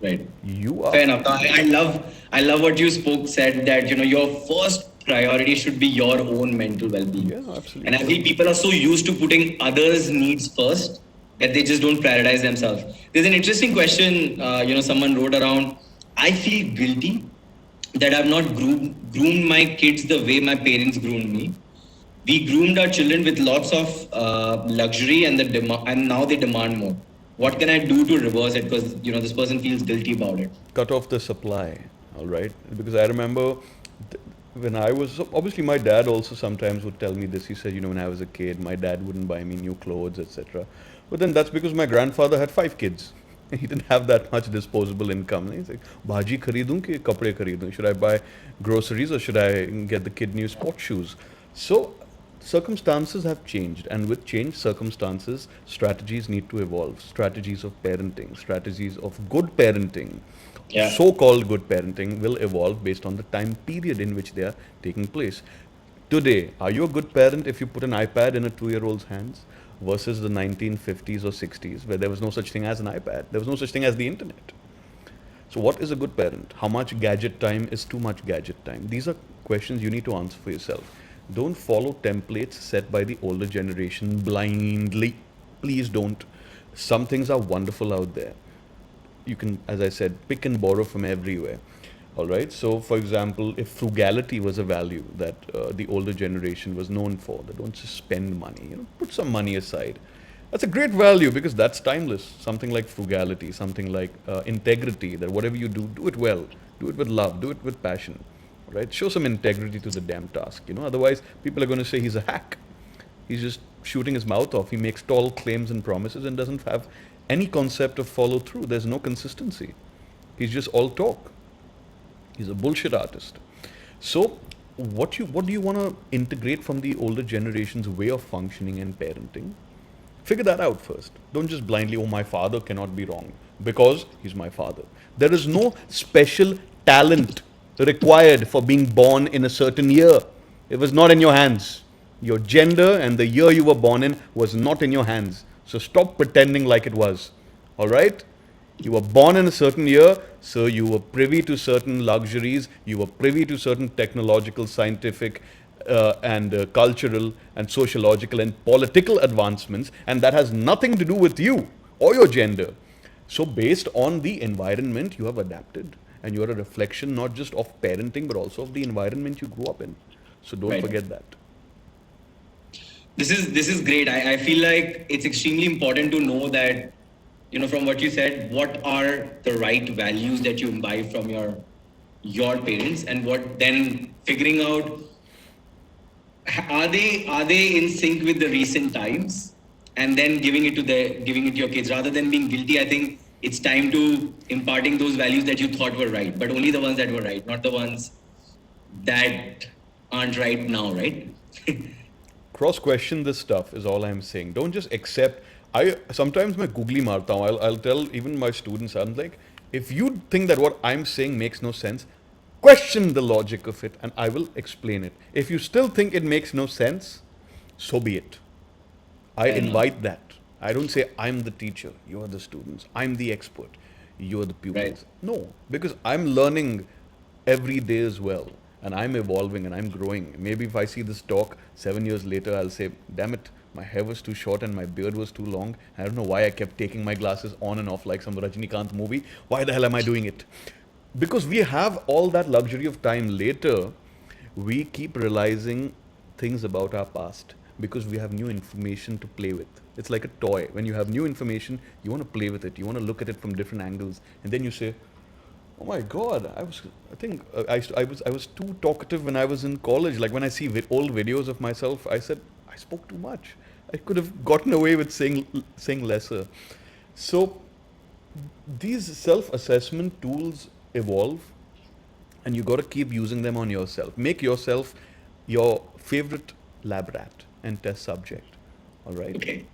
Right. You are. Fair enough. I love what you spoke said that your first priority should be your own mental well-being. Yeah, And I absolutely. feel people are so used to putting others' needs first that they just don't prioritize themselves. There's an interesting question. Someone wrote around. I feel guilty that I've not groomed my kids the way my parents groomed me. We groomed our children with lots of luxury, and now they demand more. What can I do to reverse it? Because this person feels guilty about it. Cut off the supply, all right? Because I remember when I was, so obviously my dad also sometimes would tell me this. He said, when I was a kid, my dad wouldn't buy me new clothes, etc. But then that's because my grandfather had 5 kids. He didn't have that much disposable income. He's like, bhaji kharidun ki kapde kharidun? Should I buy groceries or should I get the kid new sport shoes? So circumstances have changed, and with changed circumstances, strategies need to evolve. Strategies of parenting, strategies of good parenting, Yeah. so called good parenting will evolve based on the time period in which they are taking place. Today, are you a good parent if you put an iPad in a 2-year-old's hands versus the 1950s or 60s where there was no such thing as an iPad? There was no such thing as the internet. So, what is a good parent? How much gadget time is too much gadget time? These are questions you need to answer for yourself. Don't follow templates set by the older generation blindly. Please don't. Some things are wonderful out there. You can, as I said, pick and borrow from everywhere. All right. So, for example, if frugality was a value that the older generation was known for, they don't just spend money. Put some money aside. That's a great value because that's timeless. Something like frugality, something like integrity. That whatever you do it well, do it with love, do it with passion. All right. Show some integrity to the damn task. Otherwise, people are going to say he's a hack. He's just shooting his mouth off. He makes tall claims and promises and doesn't have any concept of follow through. There's no consistency. He's just all talk. He's a bullshit artist. So, what do you want to integrate from the older generation's way of functioning and parenting? Figure that out first. Don't just blindly, oh, my father cannot be wrong because he's my father. There is no special talent required for being born in a certain year. It was not in your hands. Your gender and the year you were born in was not in your hands. So stop pretending like it was. All right? You were born in a certain year, so you were privy to certain luxuries, you were privy to certain technological, scientific, and cultural and sociological and political advancements, and that has nothing to do with you or your gender. So, based on the environment, you have adapted, and you are a reflection not just of parenting but also of the environment you grew up in. So, don't Right. forget that. This is great. I feel like it's extremely important to know that, from what you said, what are the right values that you imbibe from your parents, and what then figuring out, are they in sync with the recent times, and then giving it to your kids rather than being guilty. I think it's time to imparting those values that you thought were right, but only the ones that were right, not the ones that aren't right now, right? Cross question this stuff is all I'm saying. Don't just accept. I sometimes मैं googly मारता हूँ. I'll tell even my students, I'm like, if you think that what I'm saying makes no sense, question the logic of it and I will explain it. If you still think it makes no sense, so be it. I Fair enough. invite that. I don't say I'm the teacher, you're the students, I'm the expert, you're the Right. pupils. No, because I'm learning every day as well, and I'm evolving and I'm growing. Maybe if I see this talk 7 years later, I'll say, damn it, my hair was too short and my beard was too long. I don't know why I kept taking my glasses on and off like some Rajnikant movie. Why the hell am I doing it? Because we have all that luxury of time later, we keep realizing things about our past because we have new information to play with. It's like a toy. When you have new information, you want to play with it. You want to look at it from different angles, and then you say, "Oh my God, I think I was too talkative when I was in college. Like when I see old videos of myself, I said I spoke too much. I could have gotten away with saying lesser." So these self-assessment tools evolve, and you got to keep using them on yourself. Make yourself your favorite lab rat and test subject. All right. Okay.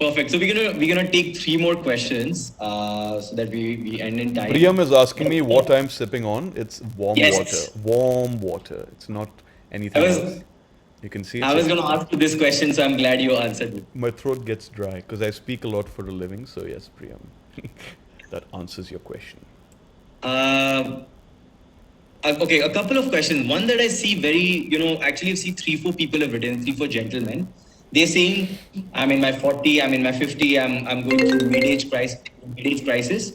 Perfect. So we're gonna take three more questions so that we end in Priyam time. is asking me what I'm sipping on. It's warm water. Yes. Warm water. It's not I anything else. was You can see I it's was like gonna ask you this question, so I'm glad you answered it. my throat gets dry because I speak a lot for a living. So yes, Priyam, that answers your question. Uh, okay, a couple of questions. One that I see actually I see three, four people have written, three, four gentlemen. They're saying, I'm in my 40, I'm in my 50, I'm going through mid-age crisis,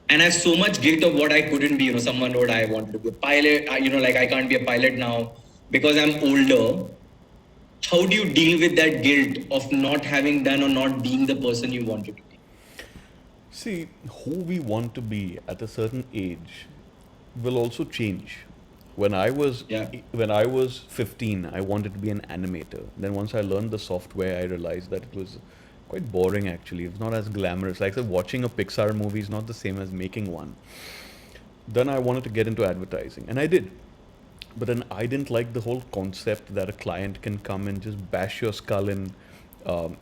and I have so much guilt of what I couldn't be. Someone wrote, I wanted to be a pilot, like I can't be a pilot now because I'm older. How do you deal with that guilt of not having done or not being the person you wanted to be? See, who we want to be at a certain age will also change. When I was Yeah. when I was 15, I wanted to be an animator. Then once I learned the software, I realized that it was quite boring actually. It's not as glamorous. Like I said, watching a Pixar movie is not the same as making one. Then I wanted to get into advertising, and I did. But then I didn't like the whole concept that a client can come and just bash your skull in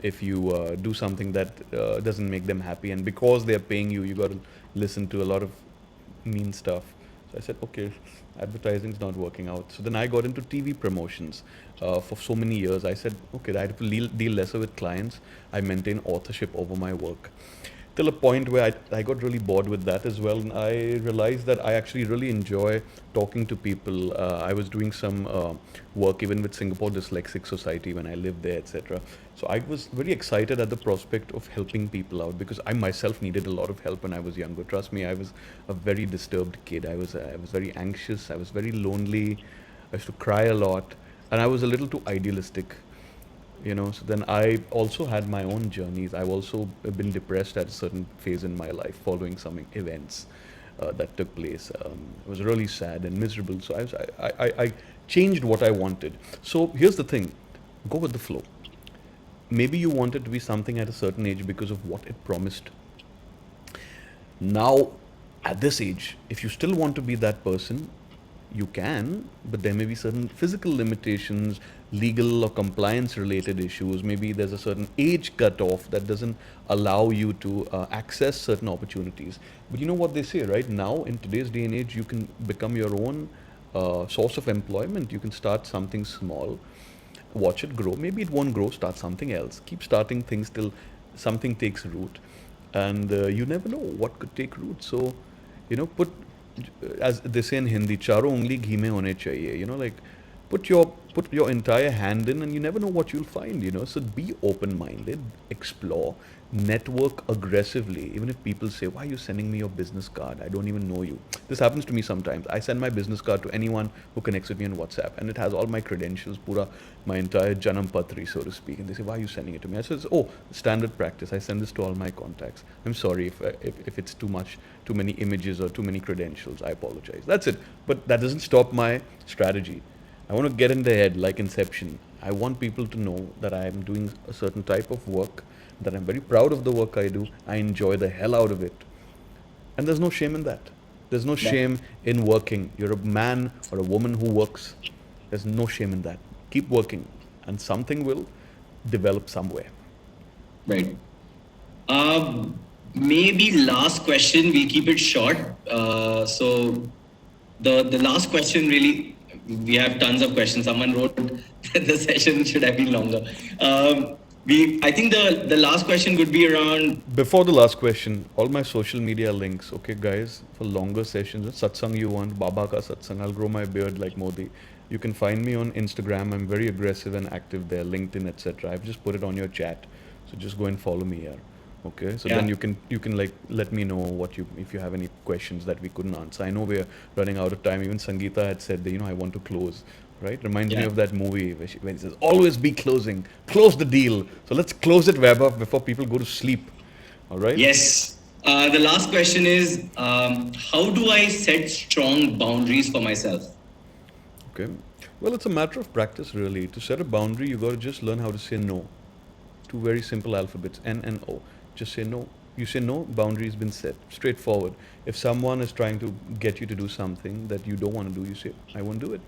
if you do something that doesn't make them happy. And because they're paying you, you got to listen to a lot of mean stuff. So I said, okay, advertising's not working out. So then I got into TV promotions for so many years. I said, okay, I have to deal lesser with clients. I maintain authorship over my work till a point where I got really bored with that as well. And I realized that I actually really enjoy talking to people. I was doing some work even with Singapore Dyslexic Society when I lived there, etc. So I was very excited at the prospect of helping people out because I myself needed a lot of help when I was younger. Trust me, I was a very disturbed kid. I was very anxious. I was very lonely. I used to cry a lot, and I was a little too idealistic. So then I also had my own journeys. I've also been depressed at a certain phase in my life following some events that took place. It was really sad and miserable. So I changed what I wanted. So here's the thing: go with the flow. Maybe you wanted to be something at a certain age because of what it promised. Now, at this age, if you still want to be that person, you can, but there may be certain physical limitations, legal or compliance related issues. Maybe there's a certain age cutoff that doesn't allow you to access certain opportunities. But you know what they say, right? Now, in today's day and age, you can become your own source of employment. You can start something small, watch it grow. Maybe it won't grow, start something else. Keep starting things till something takes root. And you never know what could take root. So, put, as they say in Hindi, charo ungli ghee mein hone chahiye. Like put your entire hand in, and you never know what you'll find. So be open-minded, explore, network aggressively. Even if people say, "Why are you sending me your business card? I don't even know you." This happens to me sometimes. I send my business card to anyone who connects with me on WhatsApp, and it has all my credentials, pura my entire Janam Patri, so to speak. And they say, "Why are you sending it to me?" I said, "Oh, standard practice. I send this to all my contacts. I'm sorry if it's too much, too many images or too many credentials. I apologize." That's it. But that doesn't stop my strategy. I want to get in their head like Inception. I want people to know that I am doing a certain type of work, that I'm very proud of the work I do. I enjoy the hell out of it. And there's no shame in that. There's no That, shame in working. You're a man or a woman who works. There's no shame in that. Keep working, and something will develop somewhere. right. Maybe last question. We'll keep it short. So the last question really, we have tons of questions. Someone wrote that the session should have been longer. We I think the last question would be around. Before the last question, all my social media links, okay, guys, for longer sessions, satsang you want, Baba ka satsang, I'll grow my beard like Modi. You can find me on Instagram. I'm very aggressive and active there, LinkedIn, etc. I've just put it on your chat, so just go and follow me here. Okay, so then Yeah. you can like let me know what you if you have any questions that we couldn't answer. I know we're running out of time. Even Sangeeta had said that I want to close. Right, reminds me Yeah. of that movie when he says, "Always be closing, close the deal." So let's close it, Vaibhav, before people go to sleep. All right. Yes. The last question is, how do I set strong boundaries for myself? Okay. Well, it's a matter of practice, really. To set a boundary, you got to just learn how to say no. Two very simple alphabets, N and O. Just say no. You say no, boundary's been set. Straightforward. If someone is trying to get you to do something that you don't want to do, you say, I won't do it.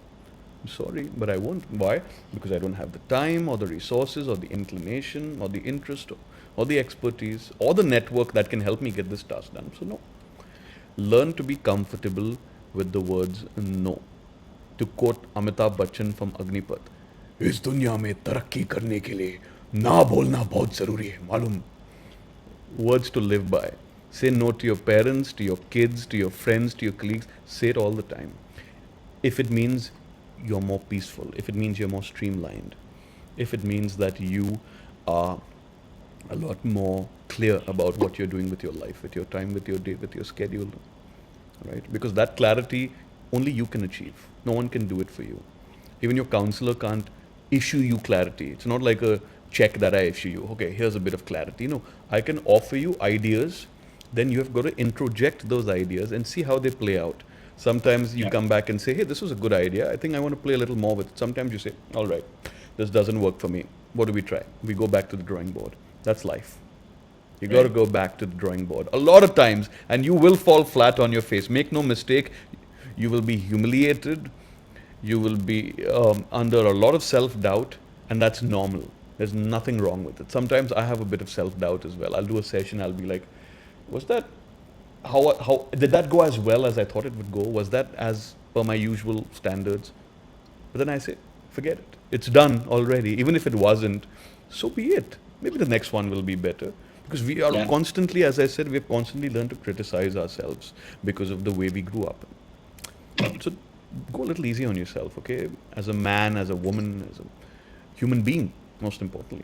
I'm sorry, but I won't. Why? Because I don't have the time or the resources or the inclination or the interest or the expertise or the network that can help me get this task done. So, no. Learn to be comfortable with the words no. To quote Amitabh Bachchan from Agnipath, इस दुनिया में तरक्की करने के लिए ना बोलना बहुत जरूरी है मालूम. Words to live by. Say no to your parents, to your kids, to your friends, to your colleagues. Say it all the time. If it means you're more peaceful, if it means you're more streamlined, if it means that you are a lot more clear about what you're doing with your life, with your time, with your day, with your schedule, right? Because that clarity only you can achieve. No one can do it for you. Even your counselor can't issue you clarity. It's not like a check that I issue you. Okay, here's a bit of clarity. No, I can offer you ideas. Then you have got to introject those ideas and see how they play out. Sometimes you come back and say, hey, this was a good idea. I think I want to play a little more with it. Sometimes you say, all right, this doesn't work for me. What do we try? We go back to the drawing board. That's life. You got to go back to the drawing board a lot of times, and you will fall flat on your face. Make no mistake, you will be humiliated. You will be under a lot of self-doubt, and that's normal. There's nothing wrong with it. Sometimes I have a bit of self-doubt as well. I'll do a session, I'll be like, was that, how did that go as well as I thought it would go? Was that as per my usual standards? But then I say, forget it. It's done already. Even if it wasn't, so be it. Maybe the next one will be better. Because we are constantly, as I said, we've constantly learned to criticize ourselves because of the way we grew up. So go a little easy on yourself, okay? As a man, as a woman, as a human being, most importantly.